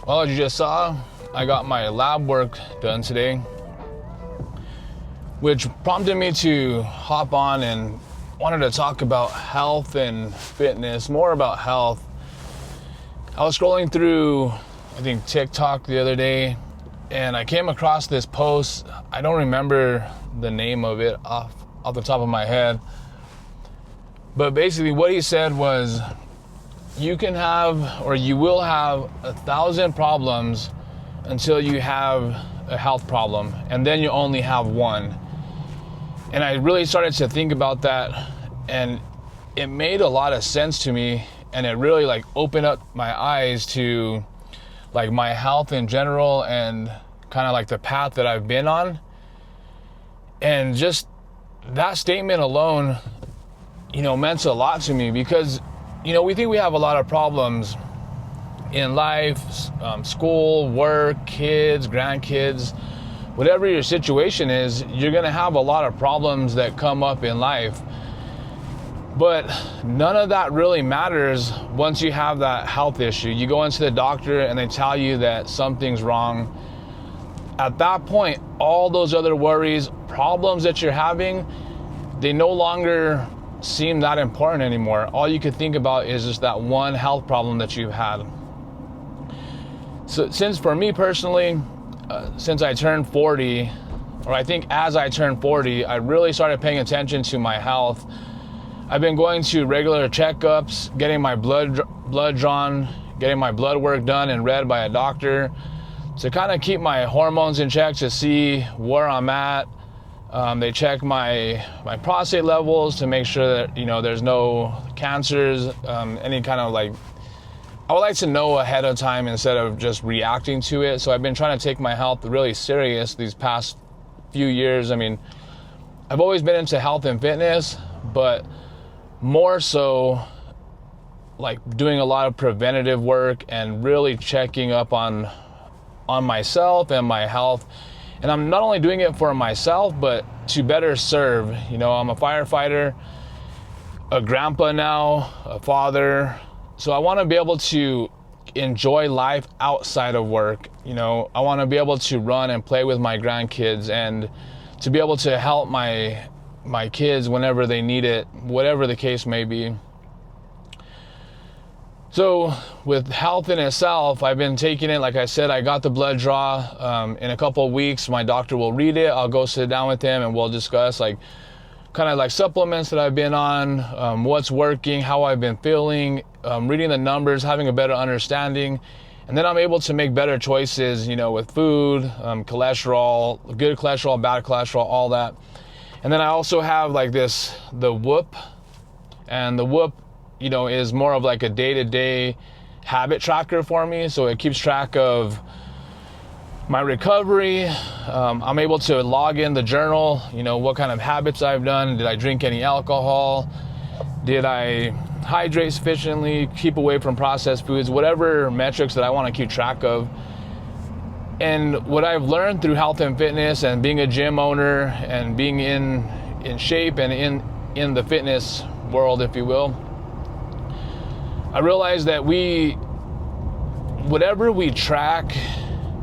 Well, as you just saw, I got my lab work done today, which prompted me to hop on and wanted to talk about health and fitness, more about health. I was scrolling through, I think, TikTok the other day, and I came across this post. I don't remember the name of it off the top of my head, but basically what he said was, you can have, or you will have 1,000 problems until you have a health problem, and then you only have one. And I really started to think about that, and it made a lot of sense to me, and it really like opened up my eyes to like my health in general and kind of like the path that I've been on. And just that statement alone, meant a lot to me, because we think we have a lot of problems in life, school, work, kids, grandkids, whatever your situation is, you're gonna have a lot of problems that come up in life. But none of that really matters once you have that health issue. You go into the doctor and they tell you that something's wrong. At that point, all those other worries, problems that you're having, they no longer seem that important anymore. All you could think about is just that one health problem that you've had. So since for me personally, since I turned 40, or I think as I turned 40, I really started paying attention to my health. I've been going to regular checkups, getting my blood drawn, getting my blood work done and read by a doctor to kind of keep my hormones in check, to see where I'm at. They check my prostate levels to make sure that, there's no cancers, any kind of like, I would like to know ahead of time instead of just reacting to it. So I've been trying to take my health really serious these past few years. I mean, I've always been into health and fitness, but more so like doing a lot of preventative work and really checking up on myself and my health. And I'm not only doing it for myself, but to better serve. I'm a firefighter, a grandpa now, a father. So I want to be able to enjoy life outside of work. I want to be able to run and play with my grandkids and to be able to help my kids whenever they need it, whatever the case may be. So with health in itself, I've been taking it. Like I said, I got the blood draw. In a couple of weeks, my doctor will read it. I'll go sit down with him and we'll discuss kind of supplements that I've been on, what's working, how I've been feeling, reading the numbers, having a better understanding. And then I'm able to make better choices, with food, cholesterol, good cholesterol, bad cholesterol, all that. And then I also have the Whoop, and the Whoop, is more of like a day-to-day habit tracker for me. So it keeps track of my recovery. I'm able to log in the journal, what kind of habits I've done. Did I drink any alcohol? Did I hydrate sufficiently? Keep away from processed foods, whatever metrics that I want to keep track of. And what I've learned through health and fitness and being a gym owner and being in shape and in the fitness world, if you will, I realized that whatever we track,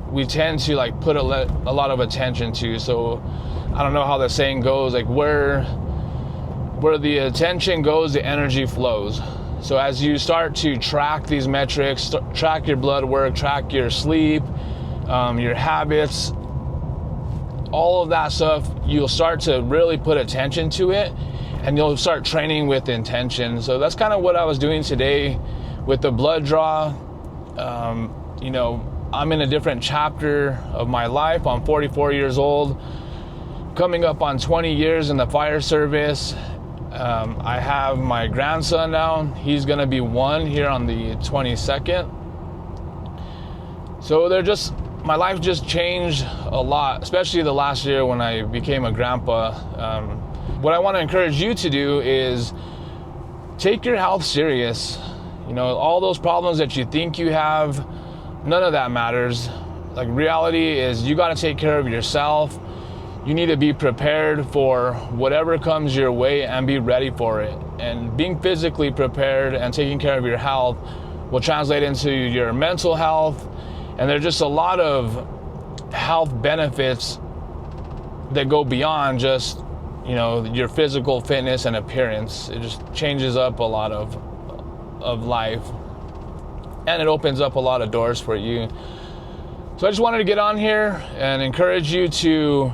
we tend to put a lot of attention to. So I don't know how the saying goes, where the attention goes, the energy flows. So as you start to track these metrics, track your blood work, track your sleep, your habits, all of that stuff, you'll start to really put attention to it, and you'll start training with intention. So that's kind of what I was doing today with the blood draw. I'm in a different chapter of my life. I'm 44 years old, coming up on 20 years in the fire service. I have my grandson now. He's gonna be 1 here on the 22nd. So my life just changed a lot, especially the last year when I became a grandpa. What I want to encourage you to do is take your health serious. All those problems that you think you have, none of that matters. Reality is you got to take care of yourself. You need to be prepared for whatever comes your way and be ready for it. And being physically prepared and taking care of your health will translate into your mental health And there's just a lot of health benefits that go beyond just, you know, your physical fitness and appearance. It just changes up a lot of life, and it opens up a lot of doors for you. So I just wanted to get on here and encourage you to,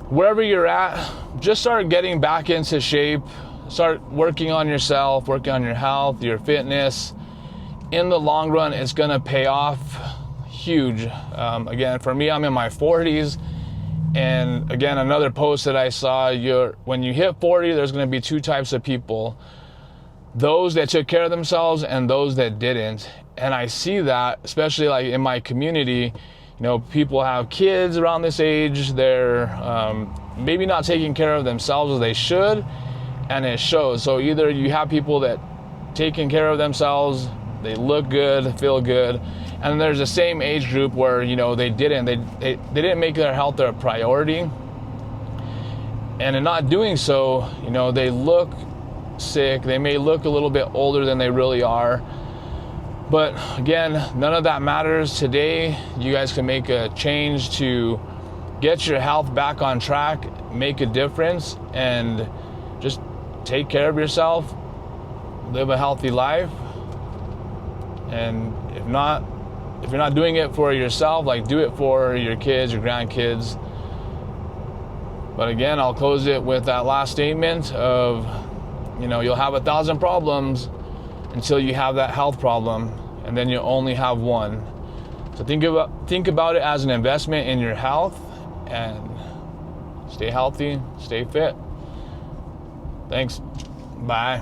wherever you're at, just start getting back into shape. Start working on yourself, working on your health, your fitness. In the long run, it's gonna pay off huge. Again, for me, I'm in my 40s. And again, another post that I saw, when you hit 40, there's gonna be two types of people. Those that took care of themselves and those that didn't. And I see that, especially like in my community, you know, people have kids around this age. They're maybe not taking care of themselves as they should, and it shows. So either you have people that taking care of themselves, they look good, feel good, and there's the same age group where, you know, they didn't make their health their priority, and in not doing so, you know, they look sick. They may look a little bit older than they really are. But again, none of that matters. Today, you guys can make a change to get your health back on track, make a difference, and just take care of yourself, live a healthy life. And if you're not doing it for yourself, like, do it for your kids, your grandkids. But again, I'll close it with that last statement of, you know, you'll have 1,000 problems until you have that health problem, and then you only have one. So think about it as an investment in your health, and stay healthy, stay fit. Thanks. Bye.